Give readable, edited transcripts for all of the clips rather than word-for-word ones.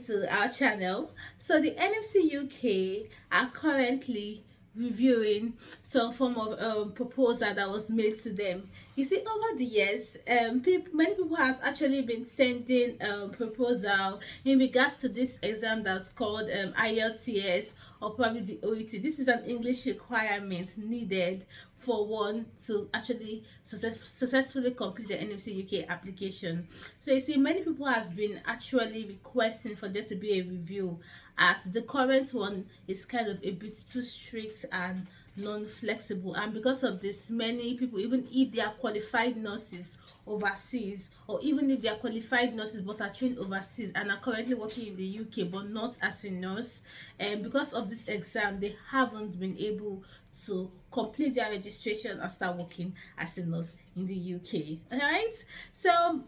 to our channel. So the NMC UK are currently reviewing some form of proposal that was made to them. You see, over the years, many people has actually been sending proposal in regards to this exam that's called IELTS or probably the OET. This is an English requirement needed for one to actually successfully complete the NMC UK application. So you see, many people has been actually requesting for there to be a review, as the current one is kind of a bit too strict and non-flexible, and because of this, many people, even if they are qualified nurses overseas, or even if they are qualified nurses but are trained overseas and are currently working in the UK but not as a nurse, and because of this exam they haven't been able to complete their registration and start working as a nurse in the UK. All right, so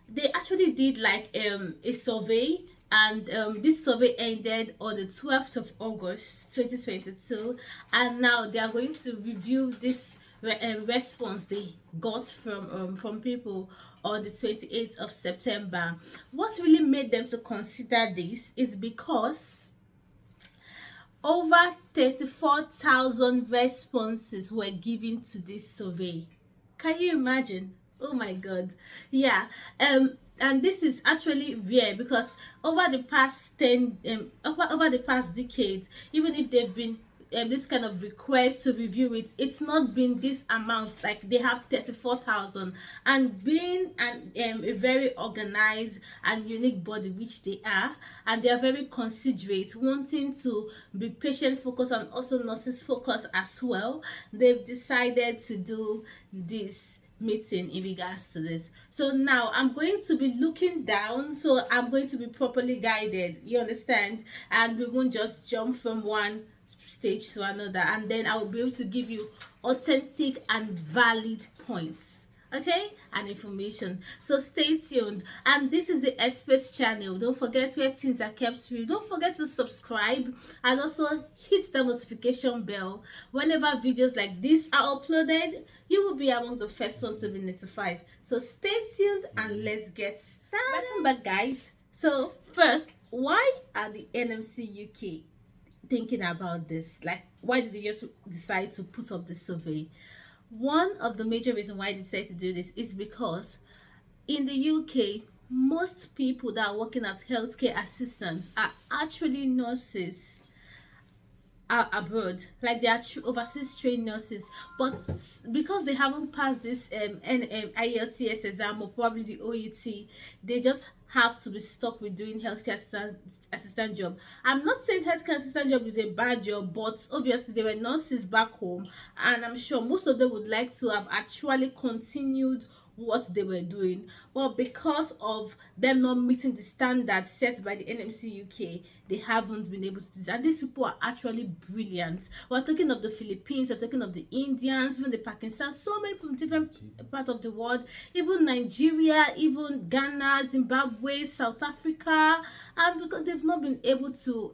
they actually did like a survey, and this survey ended on the 12th of August 2022, and now they are going to review this response they got from people on the 28th of September. What really made them to consider this is because over 34,000 responses were given to this survey. Can you imagine? Oh my god. Yeah. And this is actually rare because over the past 10 over the past decades, even if they've been this kind of request to review it, it's not been this amount. Like, they have 34,000, and being a very organized and unique body, which they are, and they are very considerate, wanting to be patient focused and also nurses focused as well, they've decided to do this meeting in regards to this. So now I'm going to be looking down, so I'm going to be properly guided, you understand, and we won't just jump from one stage to another, and then I will be able to give you authentic and valid points, okay, and information. So stay tuned. And this is the Express channel. Don't forget where things are kept real. Don't forget to subscribe and also hit the notification bell. Whenever videos like this are uploaded, you will be among the first ones to be notified. So stay tuned and let's get started. Welcome back, guys. So first, why are the NMC UK thinking about this? Like, why did they just decide to put up this survey? One of the major reasons why they decided to do this is because in the UK, most people that are working as healthcare assistants are actually nurses are abroad. Like, they are overseas trained nurses, but because they haven't passed this IELTS exam or probably the OET, they just have to be stuck with doing healthcare assistant job. I'm not saying healthcare assistant job is a bad job, but obviously they were nurses back home, and I'm sure most of them would like to have actually continued what they were doing, but because of them not meeting the standards set by the NMC UK, they haven't been able to do this. And these people are actually brilliant. We're talking of the Philippines, we're talking of the Indians, even the Pakistan, so many from different parts of the world, even Nigeria, even Ghana, Zimbabwe, South Africa, and because they've not been able to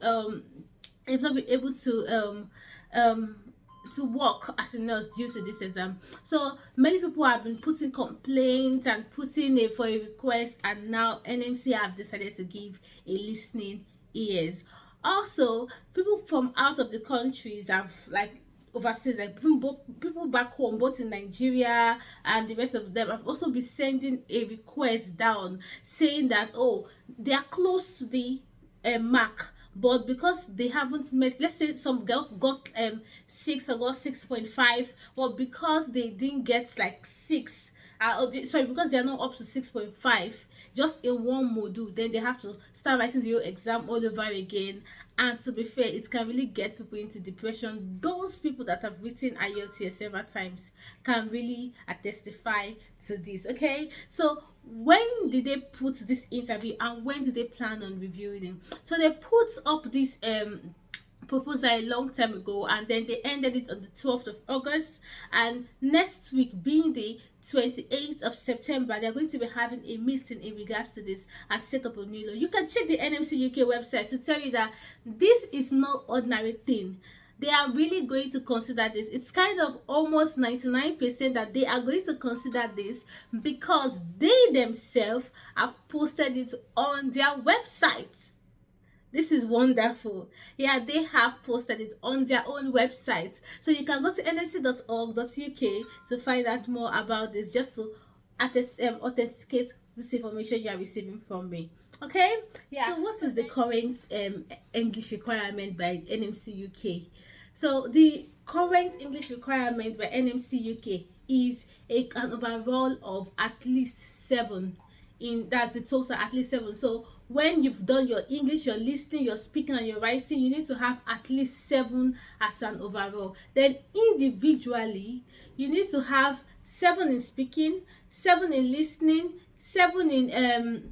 to work as a nurse due to this exam. So many people have been putting complaints and putting a for a request, and now NMC have decided to give a listening ears. Also, people from out of the countries have, like, overseas, like people back home, both in Nigeria and the rest of them, have also been sending a request down, saying that, oh, they are close to the mark, but because they haven't met, let's say some girls got 6 or got 6.5, but because they didn't get like 6, sorry, because they are not up to 6.5 just in one module, then they have to start writing the whole exam all over again. And to be fair, it can really get people into depression. Those people that have written IELTS several times can really testify to this, okay? So when did they put this interview, and when do they plan on reviewing it? So they put up this proposal a long time ago, and then they ended it on the 12th of August, and next week, being the 28th of September, they're going to be having a meeting in regards to this and set up a new law. You can check the NMC UK website to tell you that this is no ordinary thing. they are really going to consider this. It's kind of almost 99% that they are going to consider this, because they themselves have posted it on their website. This is wonderful. Yeah, they have posted it on their own website. So you can go to nmc.org.uk to find out more about this, just to authenticate this information you are receiving from me. Okay? Yeah. So what is the current English requirement by NMC UK? So the current English requirement by NMC UK is an overall of at least 7. That's the total, at least 7. So when you've done your English, your listening, your speaking, and your writing, you need to have at least 7 as an overall. Then individually, you need to have 7 in speaking, 7 in listening, 7 in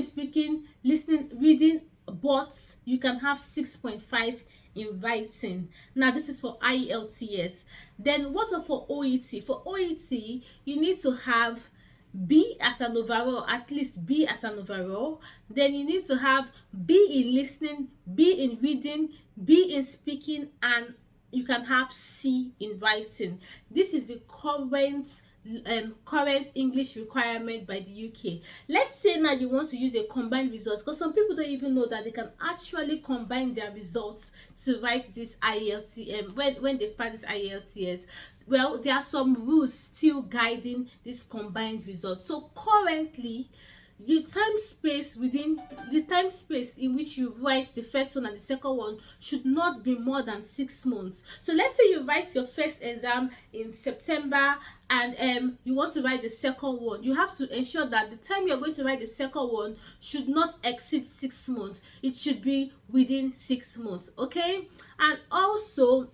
speaking, listening, reading, but you can have 6.5 in writing. Now this is for IELTS. Then what for OET? For OET, you need to have B as an overall, at least B as an overall. Then you need to have B in listening, B in reading, B in speaking, and you can have C in writing. This is the current English requirement by the UK. Let's say now you want to use a combined results, because some people don't even know that they can actually combine their results to write this IELTS when they find this IELTS. Well, there are some rules still guiding this combined result. So currently, the time space in which you write the first one and the second one should not be more than 6 months. So let's say you write your first exam in September, and you want to write the second one. You have to ensure that the time you're going to write the second one should not exceed 6 months. It should be within 6 months. Okay? And also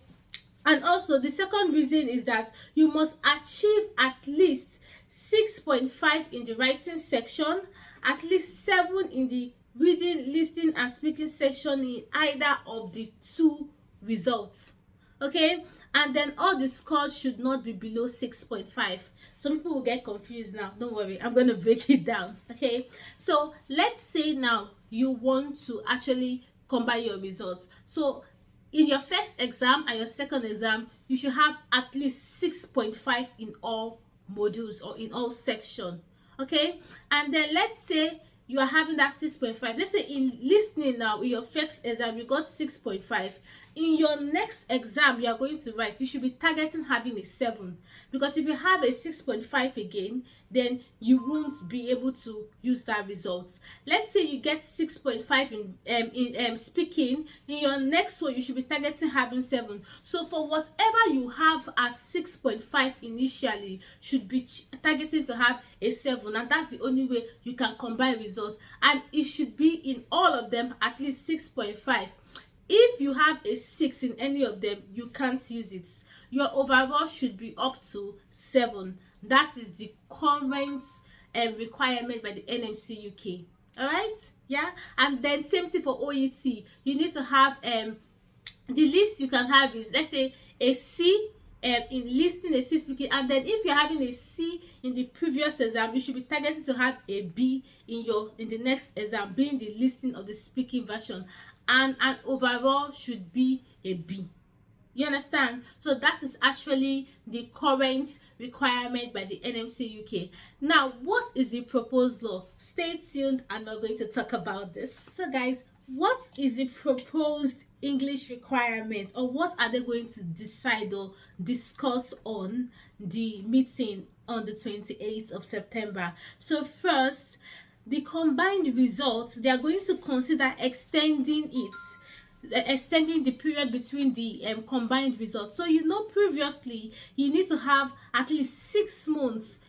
the second reason is that you must achieve at least 6.5 in the writing section, at least 7 in the reading, listening, and speaking section in either of the 2 results. Okay? And then all the scores should not be below 6.5. Some people will get confused now. Don't worry, I'm going to break it down. Okay? So let's say now you want to actually combine your results. So in your first exam and your second exam, you should have at least 6.5 in all modules or in all section. Okay? And then let's say you are having that 6.5. Let's say in listening now, in your first exam, you got 6.5. In your next exam you are going to write, you should be targeting having a 7, because if you have a 6.5 again, then you won't be able to use that result. Let's say you get 6.5 in speaking. In your next one, you should be targeting having 7. So for whatever you have as 6.5 initially, should be targeting to have a 7, and that's the only way you can combine results, and it should be in all of them at least 6.5. If you have a 6 in any of them, you can't use it. Your overall should be up to 7. That is the current requirement by the NMC UK. Alright? Yeah? And then same thing for OET. You need to have the least you can have is, let's say, a C in listening, a C speaking, and then if you're having a C in the previous exam, you should be targeted to have a B in the next exam, being the listening of the speaking version, and an overall should be a B. You understand? So that is actually the current requirement by the NMC UK. Now, what is the proposed law? Stay tuned, and we're going to talk about this. So guys, what is the proposed English requirement, or what are they going to decide or discuss on the meeting on the 28th of September? So first, the combined results, they are going to consider extending the period between the combined results. So previously you need to have at least 6 months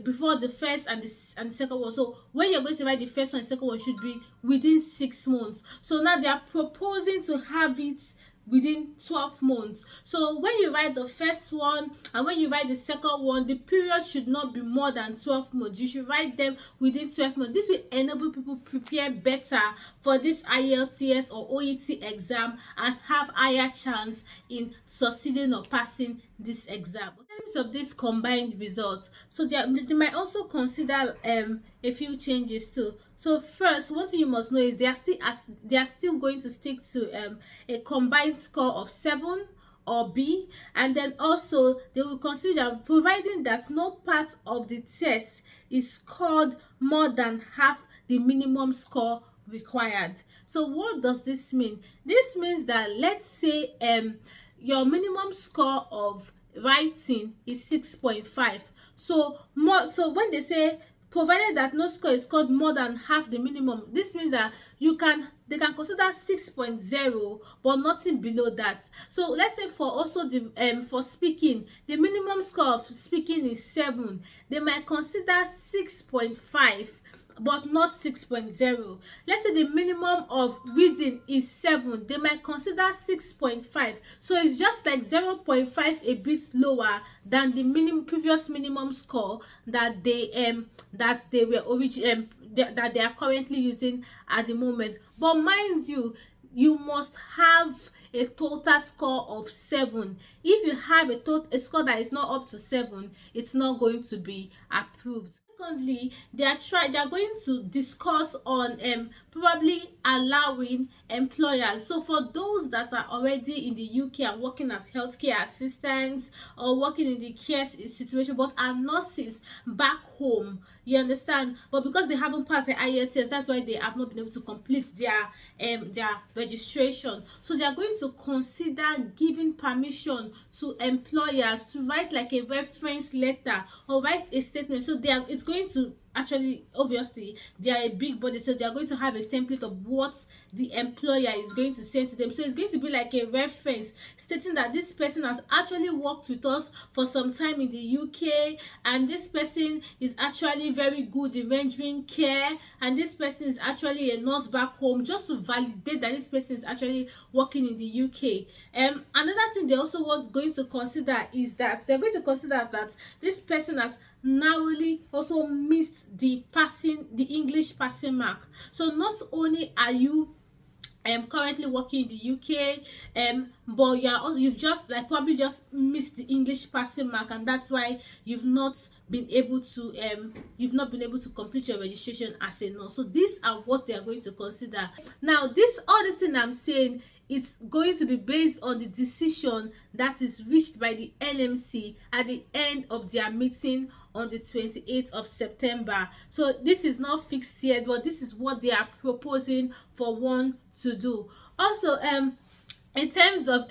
before the first and the second one. So when you're going to write the first one and second one, should be within 6 months. So now they are proposing to have it within 12 months. So when you write the first one and when you write the second one, the period should not be more than 12 months. You should write them within 12 months. This will enable people prepare better for this IELTS or OET exam and have higher chance in succeeding or passing this exam. In terms of this combined results, so they might also consider a few changes too. So first, one thing you must know is they are still going to stick to a combined score of 7 or B, and then also they will consider providing that no part of the test is scored more than half the minimum score required. So what does this mean? This means that, let's say your minimum score of writing is 6.5. So when they say provided that no score is scored more than half the minimum, this means that they can consider 6.0 but nothing below that. So let's say for also the for speaking, the minimum score of speaking is 7, they might consider 6.5 but not 6.0. Let's say the minimum of reading is 7, they might consider 6.5. So it's just like 0.5 a bit lower than the previous minimum score that they were that they are currently using at the moment. But mind you, you must have a total score of 7. If you have a score that is not up to 7, it's not going to be approved. Secondly, they are going to discuss on probably allowing employers. So for those that are already in the UK and working as healthcare assistants or working in the care situation but are nurses back home, you understand, but because they haven't passed the IELTS, that's why they have not been able to complete their registration. So they are going to consider giving permission to employers to write like a reference letter or write a statement. So it's going to actually, obviously they are a big body, so they are going to have a template of what the employer is going to send to them. So it's going to be like a reference stating that this person has actually worked with us for some time in the UK, and this person is actually very good in rendering care, and this person is actually a nurse back home, just to validate that this person is actually working in the UK. Another thing they also going to consider is that they're going to consider that this person has narrowly also missed the English passing mark. So not only are you currently working in the UK, but you've just like probably just missed the English passing mark, and that's why you've not been able to complete your registration as a nurse. So these are what they are going to consider. Now all this thing I'm saying, it's going to be based on the decision that is reached by the NMC at the end of their meeting on the 28th of September. So this is not fixed yet, but this is what they are proposing for one to do. Also, in terms of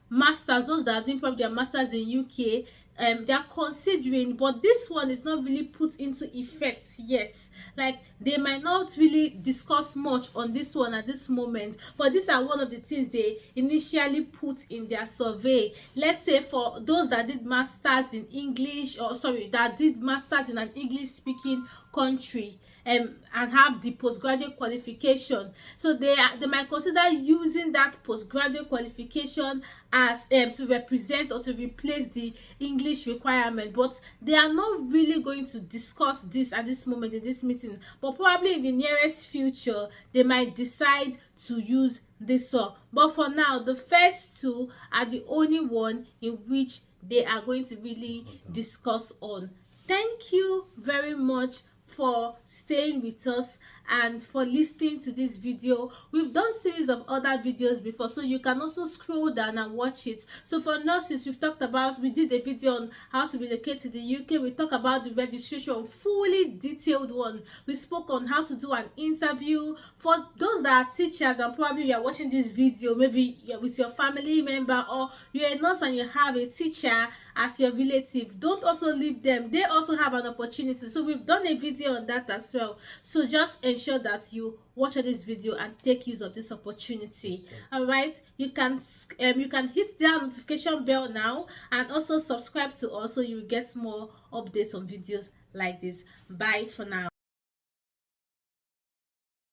masters, those that are doing probably their masters in UK, they are considering, but this one is not really put into effect yet. Like they might not really discuss much on this one at this moment, but these are one of the things they initially put in their survey. Let's say for those that did masters in English, or sorry, that did masters in an English speaking country, and have the postgraduate qualification, so they might consider using that postgraduate qualification as to represent or to replace the English requirement. But they are not really going to discuss this at this moment in this meeting, but probably in the nearest future they might decide to use this one. But for now, the first two are the only one in which they are going to really discuss on. Thank you very much for staying with us and for listening to this video. We've done series of other videos before, so you can also scroll down and watch it. So for nurses, we did a video on how to relocate to the UK. We talked about the registration, fully detailed one. We spoke on how to do an interview. For those that are teachers and probably you are watching this video, maybe you're with your family member or you're a nurse and you have a teacher as your relative, don't also leave them. They also have an opportunity. So we've done a video on that as well. So just ensure that you watch this video and take use of this opportunity. All right, you can hit that notification bell now and also subscribe to us so you will get more updates on videos like this. Bye for now.